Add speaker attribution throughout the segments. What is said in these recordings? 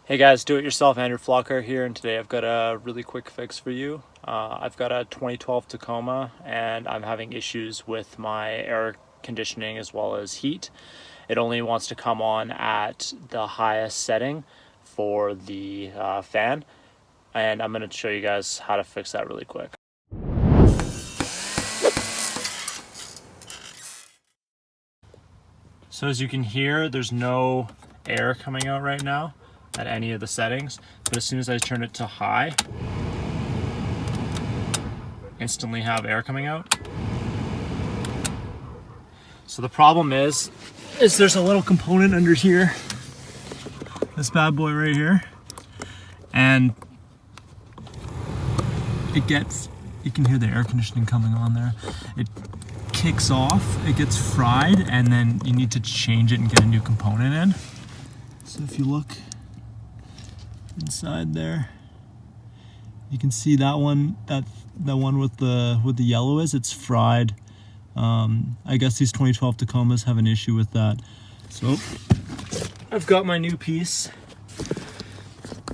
Speaker 1: Hey guys, do-it-yourself Andrew Flockhart here, and today I've got a really quick fix for you. I've got a 2012 Tacoma and I'm having issues with my air conditioning as well as heat. It only wants to come on at the highest setting for the fan, and I'm going to show you guys how to fix that really quick. So as you can hear, there's no air coming out right now at any of the settings, but as soon as I turn it to high, instantly have air coming out. So the problem is there's a little component under here, this bad boy right here, and you can hear the air conditioning coming on there. It kicks off, it gets fried, and then you need to change it and get a new component in. So if you look inside there, you can see that one, that one with the yellow it's fried. I guess these 2012 Tacomas have an issue with that. So I've got my new piece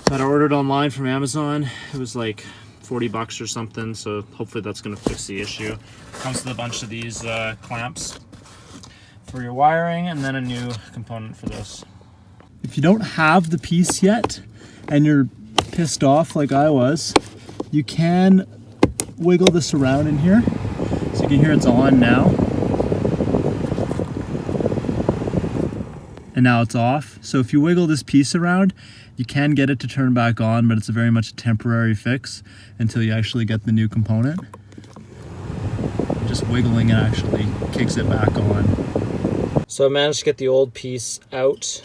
Speaker 1: that I ordered online from Amazon. It was like 40 bucks or something, so hopefully that's going to fix the issue. Comes with a bunch of these clamps for your wiring, and then a new component for this. If you don't have the piece yet and you're pissed off like I was, you can wiggle this around in here. So you can hear it's on now. And now it's off. So if you wiggle this piece around, you can get it to turn back on, but it's a very much a temporary fix until you actually get the new component. Just wiggling it actually kicks it back on. So I managed to get the old piece out.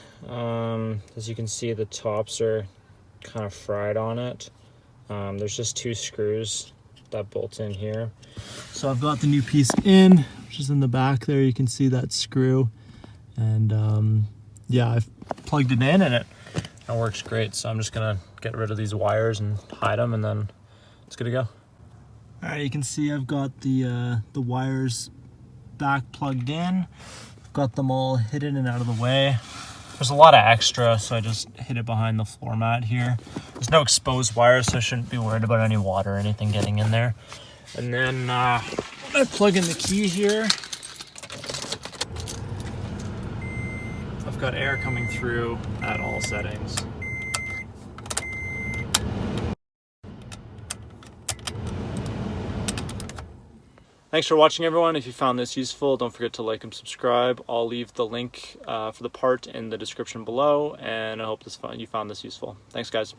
Speaker 1: As you can see, the tops are kind of fried on it. There's just two screws that bolt in here. So I've got the new piece in, which is in the back there. You can see that screw. And yeah, I've plugged it in and it works great. So I'm just gonna get rid of these wires and hide them, and then it's good to go. All right, you can see I've got the wires back plugged in. Got them all hidden and out of the way. There's a lot of extra, so I just hid it behind the floor mat here. There's no exposed wires, so I shouldn't be worried about any water or anything getting in there. And then I plug in the key here. I've got air coming through at all settings. Thanks for watching, everyone. If you found this useful, don't forget to like and subscribe. I'll leave the link for the part in the description below, and I hope you found this useful. Thanks, guys.